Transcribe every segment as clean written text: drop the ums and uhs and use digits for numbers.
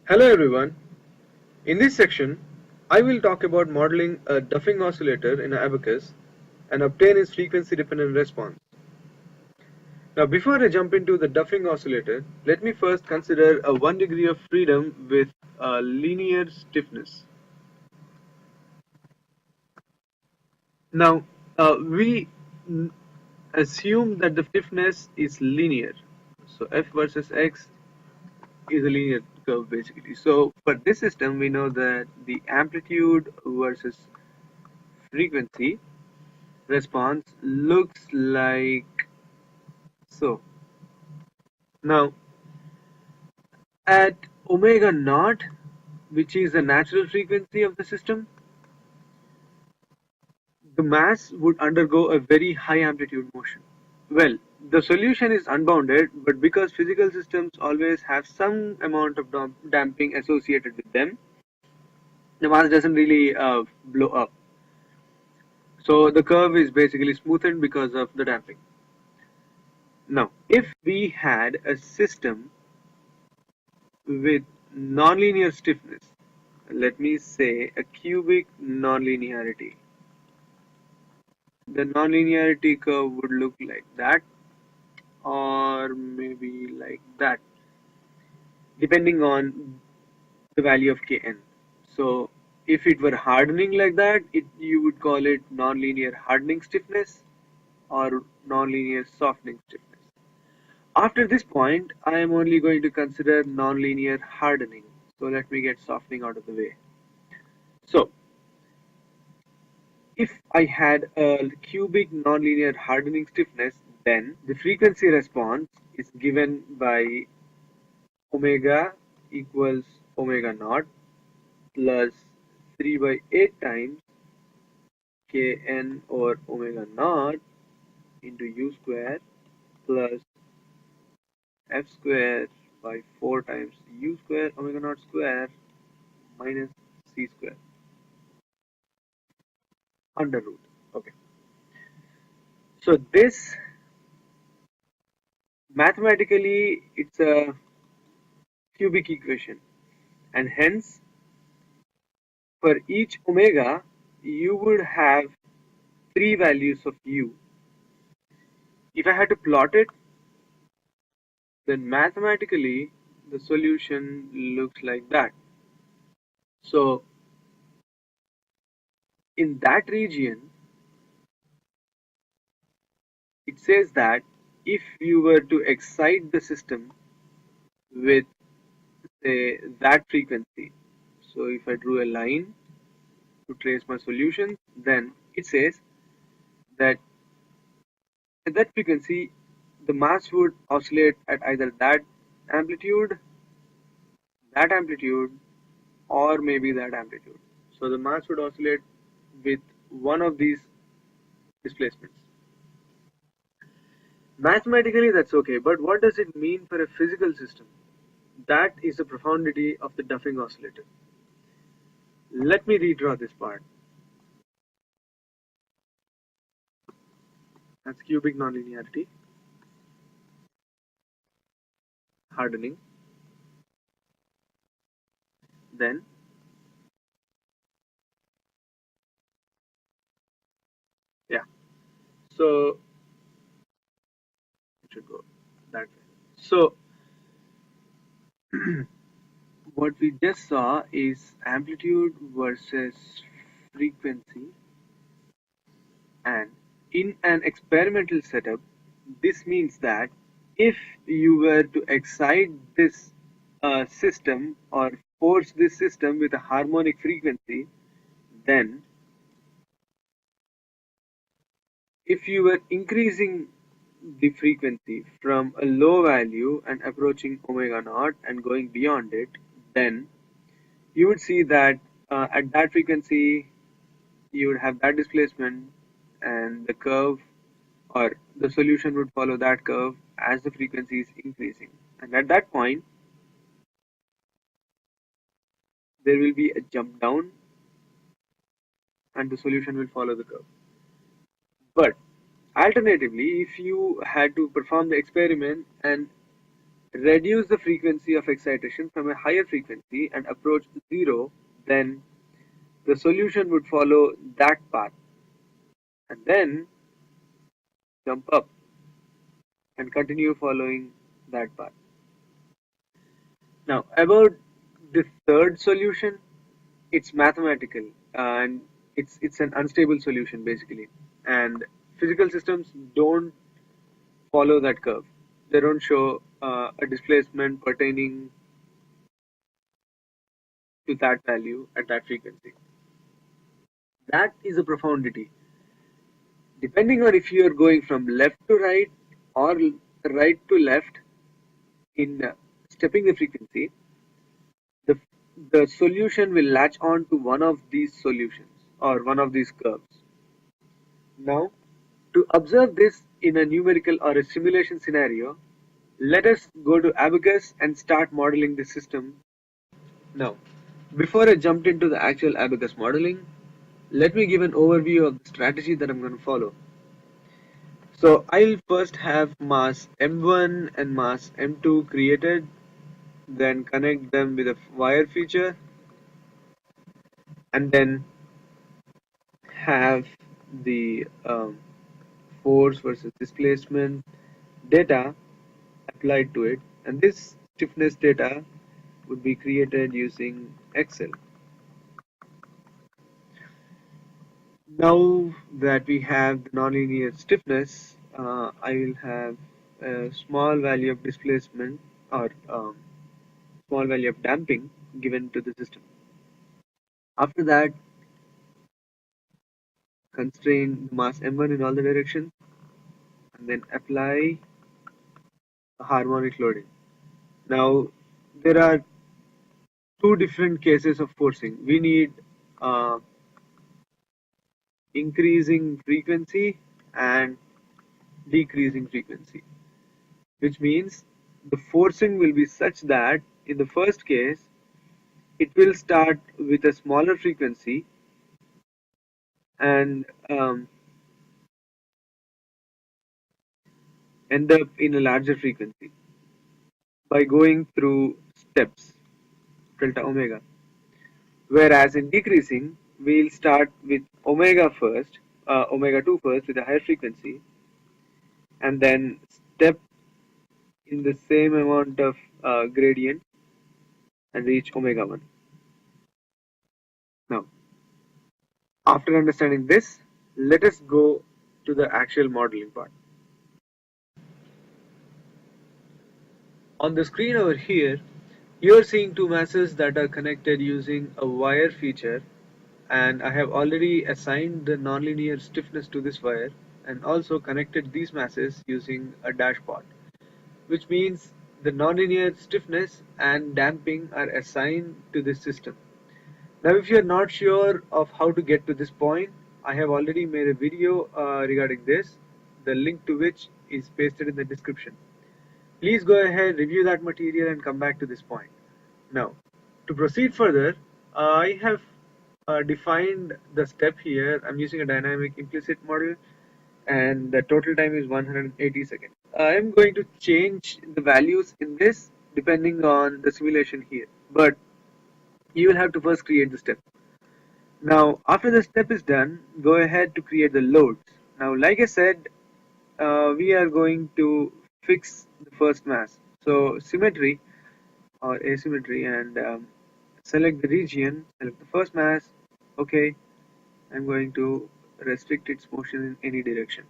Hello everyone. In this section, I will talk about modeling a duffing oscillator in Abaqus and obtain its frequency dependent response. Now before I jump into the duffing oscillator, let me first consider a 1 degree of freedom with a linear stiffness. Now we assume that the stiffness is linear. So f versus x is a linear curve basically. So for this system we know that the amplitude versus frequency response looks like so. Now, at omega naught, which is the natural frequency of the system, the mass would undergo a very high amplitude motion. Well, the solution is unbounded, but because physical systems always have some amount of damping associated with them, the mass doesn't really blow up. So the curve is basically smoothened because of the damping. Now, if we had a system with nonlinear stiffness, let me say a cubic nonlinearity. The nonlinearity curve would look like that or maybe like that depending on the value of Kn. So if it were hardening like that, you would call it nonlinear hardening stiffness or nonlinear softening stiffness. After this point, I am only going to consider nonlinear hardening. So let me get softening out of the way. So if I had a cubic nonlinear hardening stiffness, then the frequency response is given by omega equals omega naught plus 3 by 8 times Kn over omega naught into u square plus f square by 4 times u square omega naught square minus c square under root. Okay. So this mathematically it's a cubic equation, and hence for each omega you would have three values of u. If I had to plot it, then mathematically the solution looks like that. So in that region it says that if you were to excite the system with say that frequency, so if I drew a line to trace my solution, then it says that at that frequency the mass would oscillate at either that amplitude, or maybe that amplitude. So the mass would oscillate with one of these displacements. Mathematically that's okay, but what does it mean for a physical system? That is the profundity of the duffing oscillator. Let me redraw this part. That's cubic nonlinearity, hardening, then yeah. So it should go that way. So what we just saw is amplitude versus frequency, and in an experimental setup this means that if you were to excite this system or force this system with a harmonic frequency, then if you were increasing the frequency from a low value and approaching omega naught and going beyond it, then you would see that at that frequency you would have that displacement, and the curve or the solution would follow that curve as the frequency is increasing, and at that point there will be a jump down and the solution will follow the curve. But alternatively, if you had to perform the experiment and reduce the frequency of excitation from a higher frequency and approach zero, then the solution would follow that path and then jump up and continue following that path. Now, about the third solution, it's mathematical and it's an unstable solution basically. And physical systems don't follow that curve. They don't show a displacement pertaining to that value at that frequency. That is a profundity. Depending on if you are going from left to right or right to left in stepping the frequency, the, the solution will latch on to one of these solutions or one of these curves. Now, to observe this in a numerical or a simulation scenario, let us go to Abaqus and start modeling the system. Now, before I jumped into the actual Abaqus modeling, let me give an overview of the strategy that I'm going to follow. So I'll first have mass M1 and mass M2 created, then connect them with a wire feature, and then have the force versus displacement data applied to it, and this stiffness data would be created using Excel. Now that we have the nonlinear stiffness, I will have a small value of displacement or small value of damping given to the system. After that, constrain the mass m1 in all the directions and then apply a harmonic loading. Now, there are two different cases of forcing. We need uh, increasing frequency and decreasing frequency, which means the forcing will be such that in the first case it will start with a smaller frequency and end up in a larger frequency by going through steps delta omega. Whereas in decreasing, we'll start with omega first, omega 2 first with a higher frequency, and then step in the same amount of gradient and reach omega 1. Now, after understanding this, let us go to the actual modeling part. On the screen over here, you are seeing two masses that are connected using a wire feature, and I have already assigned the nonlinear stiffness to this wire and also connected these masses using a dashpot, which means the nonlinear stiffness and damping are assigned to this system. Now, if you are not sure of how to get to this point, I have already made a video regarding this, the link to which is pasted in the description. Please go ahead, review that material and come back to this point. Now, to proceed further, I have defined the step here. I'm using a dynamic implicit model and the total time is 180 seconds. I am going to change the values in this depending on the simulation here, but you will have to first create the step. Now, after the step is done, go ahead to create the loads. Now, like I said, we are going to fix the first mass. So, symmetry or asymmetry and select the region, select the first mass. Okay, I'm going to restrict its motion in any direction.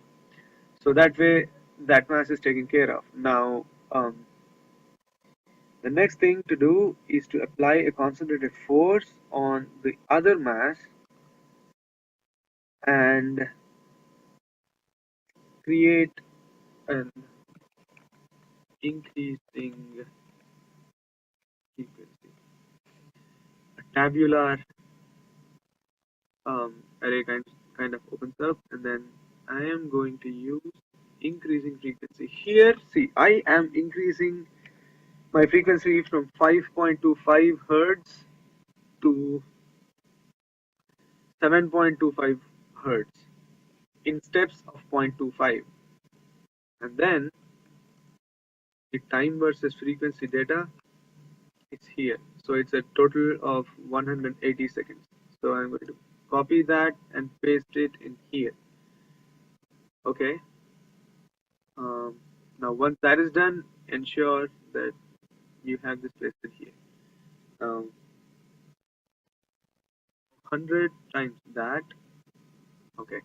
So that way that mass is taken care of. Now, the next thing to do is to apply a concentrated force on the other mass and create an increasing frequency. A tabular array kind of opens up, and then I am going to use increasing frequency. Here, see, I am increasing my frequency from 5.25 hertz to 7.25 hertz in steps of 0.25, and then the time versus frequency data is here. So it's a total of 180 seconds. So I'm going to copy that and paste it in here. Okay. Um, Now once that is done, ensure that you have this pasted here. Now 100 times that. Okay.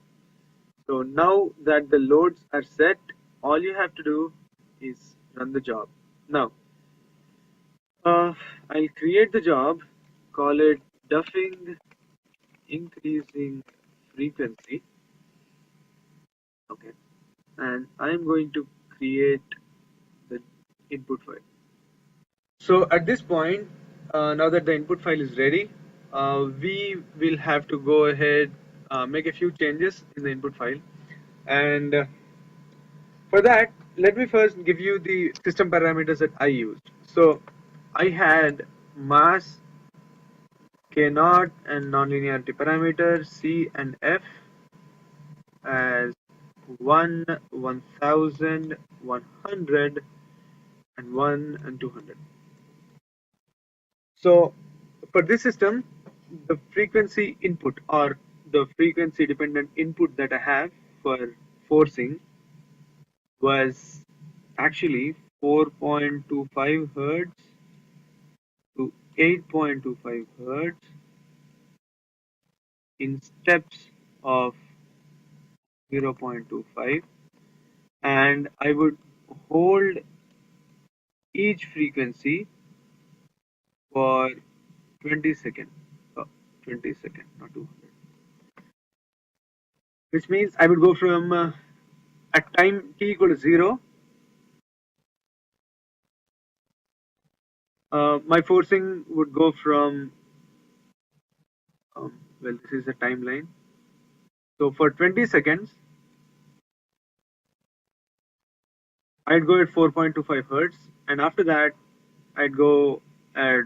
So now that the loads are set, all you have to do is run the job. Now, I'll create the job, call it duffing increasing frequency. Okay. And I'm going to create the input file. So at this point, now that the input file is ready, we will have to go ahead, make a few changes in the input file. And for that, let me first give you the system parameters that I used. So I had mass, K naught, and nonlinearity parameter C and F as 1, 1000, 100, and 1 and 200. So for this system, the frequency input or the frequency dependent input that I have for forcing was actually 4.25 hertz to 8.25 hertz in steps of 0.25, and I would hold each frequency for 20 seconds. Oh, 20 seconds, not 200. Which means I would go from at time t equal to 0, my forcing would go from, well, this is a timeline. So for 20 seconds, I'd go at 4.25 hertz, and after that, I'd go at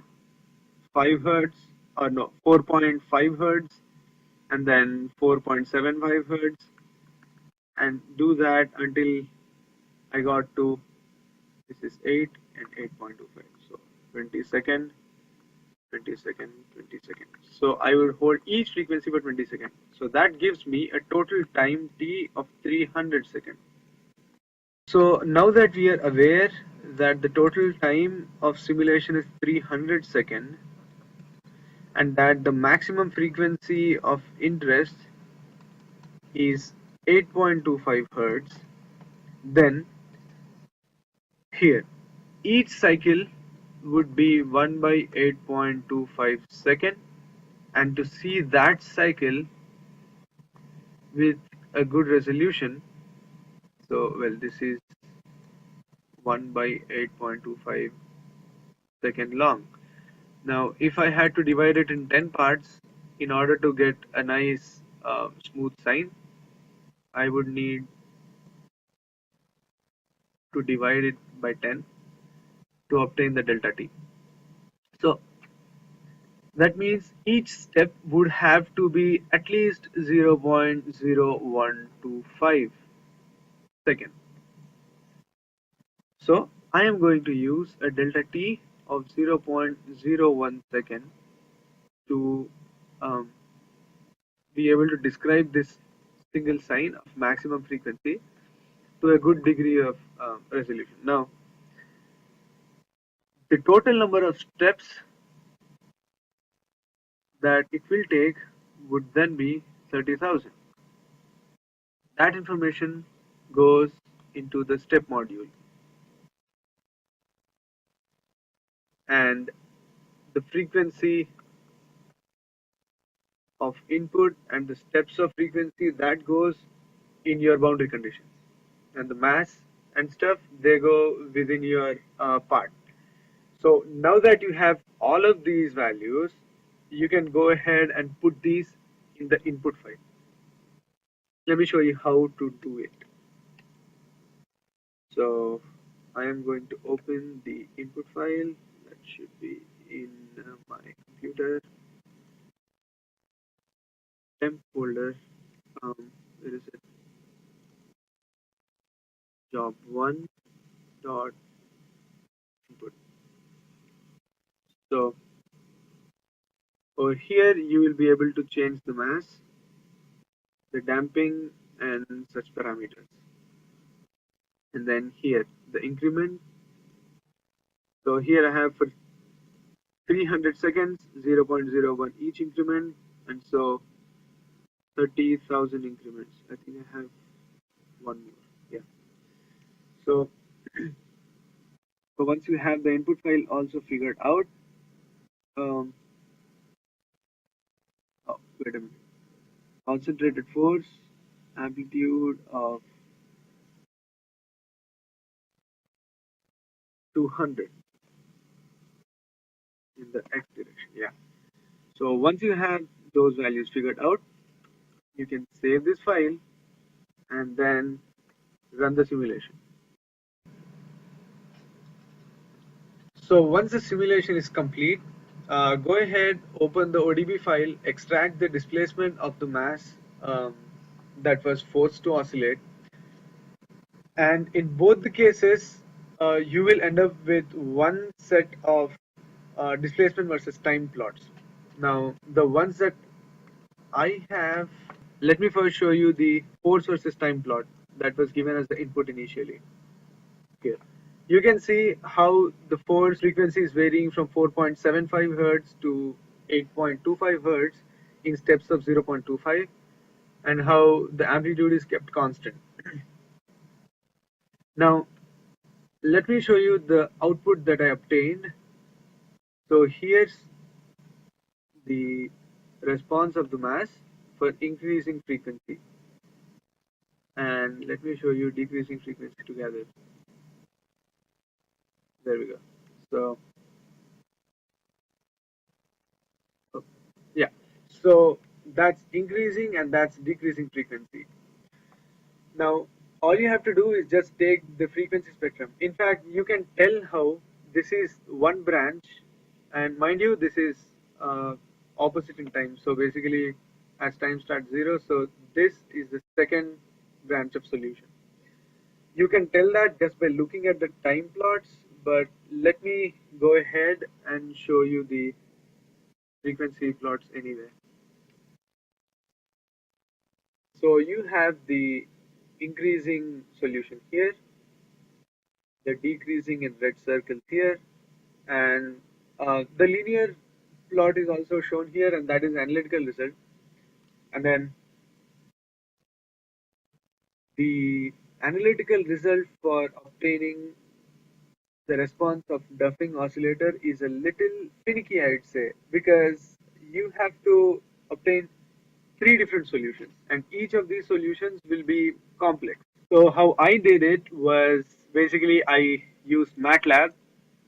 5 hertz, or no, 4.5 hertz, and then 4.75 hertz, and do that until I got to, this is 8 and 8.25. So 20 second, 20 second, 20 second. So I will hold each frequency for 20 seconds. So that gives me a total time t of 300 seconds. So now that we are aware that the total time of simulation is 300 seconds and that the maximum frequency of interest is 8.25 hertz, then here each cycle would be 1 by 8.25 second, and to see that cycle with a good resolution, so well, this is 1 by 8.25 second long. Now if I had to divide it in 10 parts in order to get a nice smooth sine, I would need to divide it by 10 to obtain the delta t. So that means each step would have to be at least 0.0125 seconds. So I am going to use a delta t of 0.01 second to um, be able to describe this single sine of maximum frequency to a good degree of resolution. Now, the total number of steps that it will take would then be 30,000. That information goes into the step module, and the frequency of input and the steps of frequency that goes in your boundary conditions, and the mass and stuff, they go within your part. So now that you have all of these values, you can go ahead and put these in the input file. Let me show you how to do it. So I am going to open the input file that should be in my computer temp folder. There is a job1 dot Over here you will be able to change the mass, the damping and such parameters. And then here the increment. So here I have for 300 seconds 0.01 each increment, and so 30,000 increments. I think I have one more. Yeah. So, so once you have the input file also figured out, um, oh, wait a minute. Concentrated force, amplitude of 200 in the x direction. Yeah. So once you have those values figured out, you can save this file and then run the simulation. So once the simulation is complete, go ahead, open the ODB file, extract the displacement of the mass that was forced to oscillate, and in both the cases, you will end up with one set of displacement versus time plots. Now, the ones that I have, let me first show you the force versus time plot that was given as the input initially. Here, you can see how the force frequency is varying from 4.75 Hertz to 8.25 Hertz in steps of 0.25, and how the amplitude is kept constant. Now, let me show you the output that I obtained. So here's the response of the mass for increasing frequency, and let me show you decreasing frequency together. There we go. So oh, yeah, so that's increasing and that's decreasing frequency. Now all you have to do is just take the frequency spectrum. In fact, you can tell how this is one branch, and mind you, this is opposite in time. So basically, as time starts 0, so this is the second branch of solution. You can tell that just by looking at the time plots, but let me go ahead and show you the frequency plots anyway. So you have the increasing solution here, the decreasing in red circles here, and the linear plot is also shown here, and that is analytical result. And then the analytical result for obtaining the response of duffing oscillator is a little finicky, I'd say, because you have to obtain three different solutions, and each of these solutions will be complex. So how I did it was basically I used MATLAB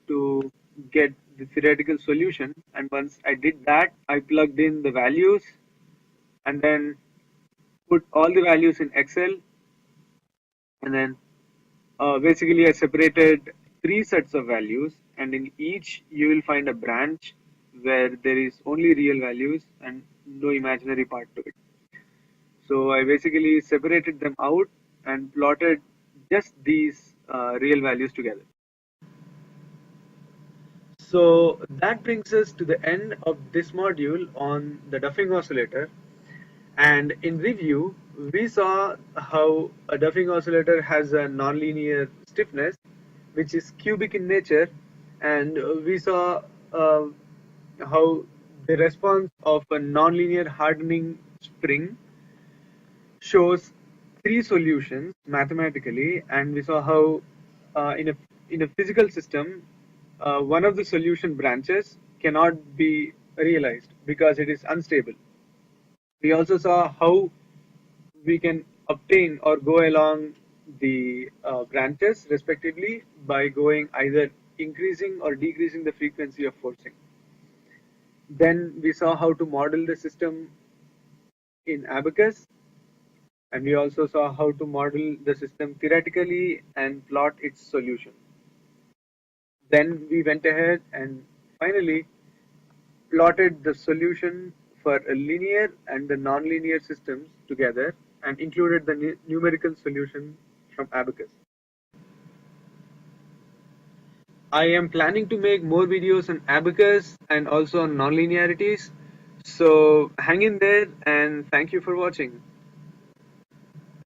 to get the theoretical solution, and once I did that, I plugged in the values and then put all the values in Excel, and then basically I separated three sets of values, and in each you will find a branch where there is only real values and no imaginary part to it. So I basically separated them out and plotted just these real values together. So that brings us to the end of this module on the duffing oscillator. And in review, we saw how a duffing oscillator has a nonlinear stiffness, which is cubic in nature, and we saw uh, how the response of a nonlinear hardening spring shows three solutions mathematically, and we saw how in a physical system, one of the solution branches cannot be realized because it is unstable. We also saw how we can obtain or go along the branches respectively by going either increasing or decreasing the frequency of forcing. Then we saw how to model the system in Abaqus, and we also saw how to model the system theoretically and plot its solution. Then we went ahead and finally plotted the solution for a linear and the nonlinear systems together and included the numerical solution from Abaqus. I am planning to make more videos on Abaqus and also on nonlinearities. So hang in there and thank you for watching.